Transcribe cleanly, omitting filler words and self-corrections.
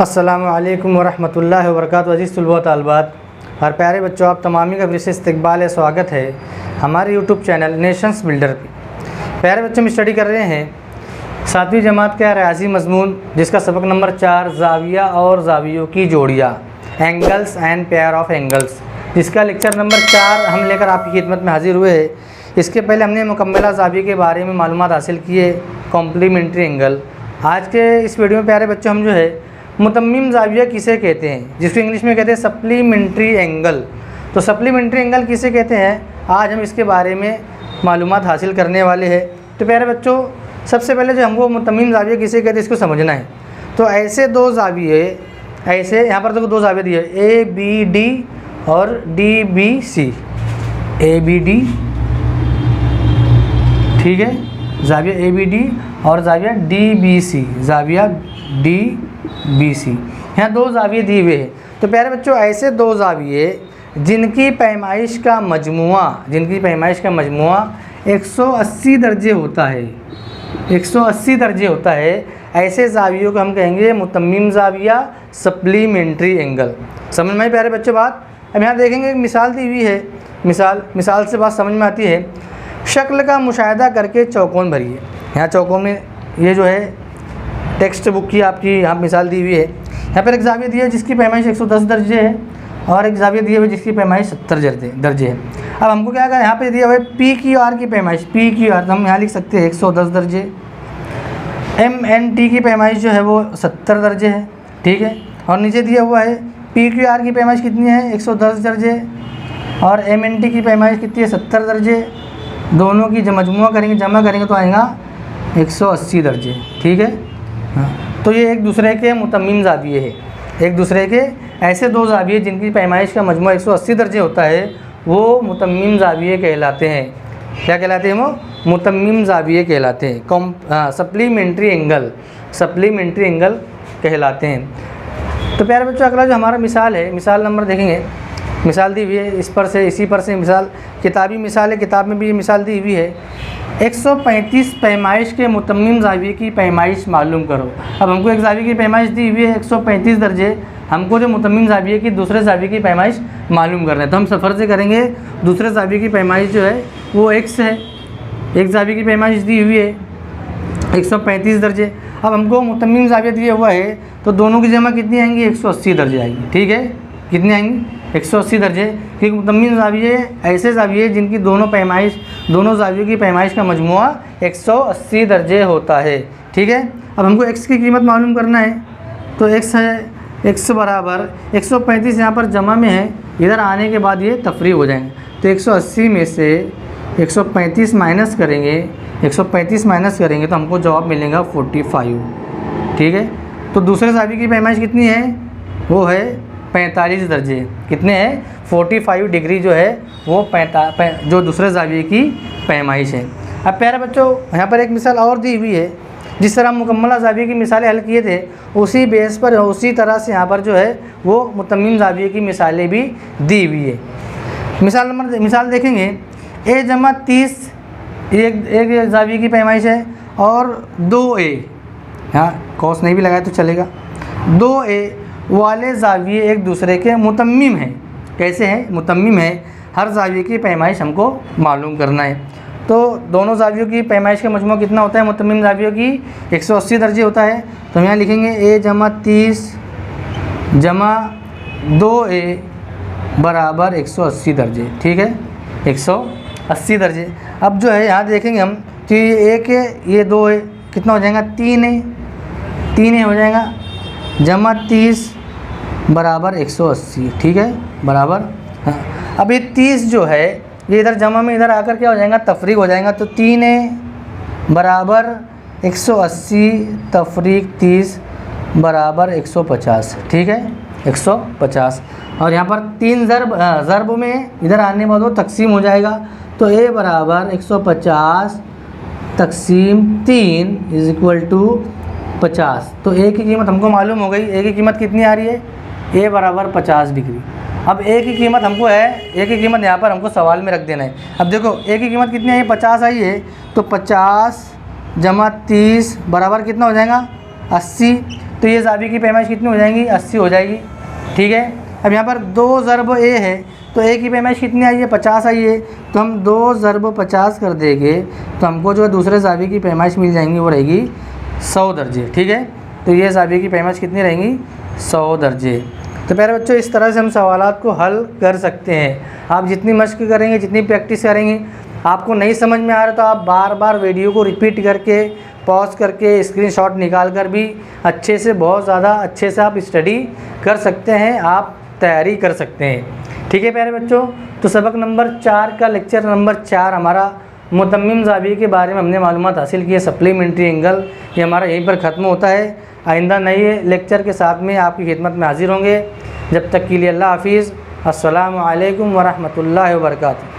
अस्सलामुअलैकुम वरहमतुल्लाहि वबरकातुहू। अज़ीज़ तलबा व तालिबात और प्यारे बच्चों, आप तमामी का फिर से इस्तकबाल है, स्वागत है हमारे यूट्यूब चैनल नेशंस बिल्डर पे। प्यारे बच्चों, हम स्टडी कर रहे हैं 7वीं जमात का रियाजी मज़मून, जिसका सबक नंबर 4 ज़ाविया और ज़ावियों की जोड़ियाँ, angles and pair of angles, जिसका लेक्चर नंबर 4 हम लेकर आपकी खिदमत में हाजिर हुए हैं। इसके पहले हमने मुकम्मला ज़ाविया के बारे में मालूमात हासिल किए, कॉम्प्लीमेंट्री एंगल। आज के इस वीडियो में प्यारे बच्चों हम जो है मुतम्मिम ज़ाविया किसे कहते हैं, जिसको इंग्लिश में कहते हैं सप्लीमेंट्री एंगल। तो सप्लीमेंट्री एंगल किसे कहते हैं, आज हम इसके बारे में मालूमात हासिल करने वाले हैं। तो प्यारे बच्चों, सबसे पहले जो हमको मुतम्मिम ज़ाविया किसे कहते हैं इसको समझना है। तो ऐसे दो ज़ाविये, ऐसे यहाँ पर देखो दो ज़ाविये दिए, ए बी डी और D B C, A B D, ठीक है, ज़ाविया ए बी डी और ज़ाविया डी बी सी, ज़ाविया डी बी सी, यहाँ दो ज़ाविये दिए हुए हैं। तो प्यारे बच्चों, ऐसे दो ज़ाविये जिनकी पैमाइश का मजमुआ 180 दर्जे होता है, 180 दर्जे होता है, ऐसे ज़ावियों को हम कहेंगे मुतम्मिम ज़ाविया, सप्लीमेंट्री एंगल। समझ में आई प्यारे बच्चों बात। अब यहाँ देखेंगे एक मिसाल दी हुई है, मिसाल से बात समझ में आती है। शक्ल का मुशाहिदा करके चौकोन भरिए। यहाँ चौकोन में ये जो है टेक्स्ट बुक की आपकी यहाँ मिसाल दी हुई है। यहाँ पर एक ज़ाविया दिया है जिसकी पैमाइश 110 दर्जे है और एक ज़ाविया दिया हुआ है जिसकी पैमाइश 70 दर्जे है। अब हमको क्या करना है, यहाँ पे दिया हुआ है पी क्यू आर की पैमाइश, पी क्यू आर, तो हम यहाँ लिख सकते हैं 110 दर्जे। एम एन टी की पैमाइश जो है वो 70 दर्जे है, ठीक है। और नीचे दिया हुआ है पी क्यू आर की पैमाइश कितनी है, 110 दर्जे, और एम एन टी की पैमाइश कितनी है, 70 दर्जे। दोनों की मजमुआ करेंगे, जमा करेंगे तो आएगा 180 दर्जे, ठीक है। हाँ, तो ये एक दूसरे के मुतम्मिम ज़ाविये है, एक दूसरे के ऐसे दो ज़ाविये जिनकी पैमाइश का मजमुआ 180 दर्जे होता है, वो मुतम्मिम ज़ाविये कहलाते हैं। क्या कहलाते हैं वो? मुतम्मिम ज़ाविये कहलाते हैं। सप्लीमेंट्री एंगल कहलाते हैं। तो प्यारे बच्चों, अगला जो हमारा मिसाल है, मिसाल नंबर देखेंगे, मिसाल दी हुई है इसी पर से मिसाल, किताबी मिसाल है, किताब में भी ये मिसाल दी हुई है। 135 पैमाइश के मुतम्मिम ज़ाविये की पैमाइश मालूम करो। अब हमको एक ज़ाविये की पैमाइश दी हुई है 135 दर्जे, हमको जो मुतम्मिम ज़ाविये की दूसरे ज़ाविये की पैमाइश मालूम करना है। तो हम सफ़र से करेंगे, दूसरे ज़ाविये की पैमाइश जो है वो x है, एक ज़ाविये की पैमाइश दी हुई है 135 दर्जे। अब हमको मुतम्मिम ज़ाविया दिया हुआ है, तो दोनों की जमा कितनी आएंगी, 180 दर्जे आएंगी, ठीक है। कितनी आएंगी, 180 दर्जे, क्योंकि मुतम्मिम ज़ाविये ऐसे ज़ाविये जिनकी दोनों ज़ावियों की पैमाइश का मजमुआ 180 दर्जे होता है, ठीक है। अब हमको x की कीमत मालूम करना है, तो x है, x बराबर 135 यहाँ पर जमा में है, इधर आने के बाद ये तफरीक हो जाएंगे। तो 180 में से 135 माइनस करेंगे, 135 माइनस करेंगे तो हमको जवाब मिलेगा 45, ठीक है। तो दूसरे ज़ाविये की पैमाइश कितनी है, वो है 45 दर्जे। कितने हैं, 45 डिग्री जो है वो जो दूसरे ज़ाविये की पैमाइश है। अब प्यारे बच्चों, यहाँ पर एक मिसाल और दी हुई है, जिस तरह मुकम्मला ज़ाविये की मिसालें हल किए थे, उसी बेस पर उसी तरह से यहाँ पर जो है वो मुतम्मिम ज़ाविये की मिसालें भी दी हुई है। मिसाल देखेंगे, a जमा 30 एक ज़ाविये की पैमाइश है, और 2a, यहाँ कॉस नहीं भी लगाए तो चलेगा, 2a वाले ज़ाविये एक दूसरे के मुतम्मिम हैं। कैसे हैं, मुतम्मिम है। हर ज़ाविये की पैमाइश हमको मालूम करना है। तो दोनों ज़ावियों की पैमाइश का मजमुआ कितना होता है, मुतम्मिम ज़ावियों की 180 दर्जे होता है। तो हम यहाँ लिखेंगे a जमा 30 जमा 2a बराबर 180 दर्जे, ठीक है, 180 दर्जे। अब जो है यहाँ देखेंगे हम कि ये 1 है, ये 2 है, कितना हो जाएगा, 3 है, 3 हो जाएगा, जमा 30 बराबर 180, ठीक है, बराबर। हाँ, अब ये 30 जो है ये इधर जमा में इधर आकर क्या हो जाएगा, तफरीक हो जाएगा। तो 3 बराबर 180 तफरीक 30 बराबर 150, ठीक है, 150। और यहाँ पर 3 ज़रब में इधर आने बाद वो तकसीम हो जाएगा। तो a बराबर 150 तकसीम 3 = 50। तो a की कीमत हमको मालूम हो गई। a की कीमत कितनी आ रही है, a बराबर 50 डिग्री। अब a की कीमत हमको है, a की कीमत यहाँ पर हमको सवाल में रख देना है। अब देखो a की कीमत कितनी आई, 50 आई है, तो 50 जमा 30 बराबर कितना हो जाएगा, 80। तो ये ज़ाविये की पैमाइश कितनी हो जाएंगी, 80 हो जाएगी। ठीक है, अब यहाँ पर 2 ज़रब ए है तो ए की पैमाइश कितनी आई है, 50 आई है। तो हम 2 ज़रब 50 कर देंगे तो हमको जो है दूसरे ज़ाविये की पैमाइश मिल जाएंगी, वो रहेगी 100 दर्जे। ठीक है, तो ये ज़ाविये की पैमाइश कितनी रहेंगी, 100 दर्जे। तो प्यारे बच्चों, इस तरह से हम सवालात को हल कर सकते हैं। आप जितनी मश्क करेंगे, जितनी प्रैक्टिस करेंगे, आपको नहीं समझ में आ रहा तो आप बार बार वीडियो को रिपीट करके, पॉज करके, स्क्रीनशॉट निकाल कर भी अच्छे से, बहुत ज़्यादा अच्छे से आप स्टडी कर सकते हैं, आप तैयारी कर सकते हैं। ठीक है प्यारे बच्चों, तो सबक नंबर 4 का लेक्चर नंबर 4 हमारा मुतम्मिम ज़ाविये के बारे में हमने मालूमात हासिल की है। सप्लीमेंट्री एंगल ये हमारा यहीं पर ख़त्म होता है। आइंदा नए लेक्चर के साथ में आपकी खिदमत में हाजिर होंगे। जब तक के लिए अल्लाह हाफिज़। अस्सलामु अलैकुम वरहमतुल्लाहि वबरकातुहू।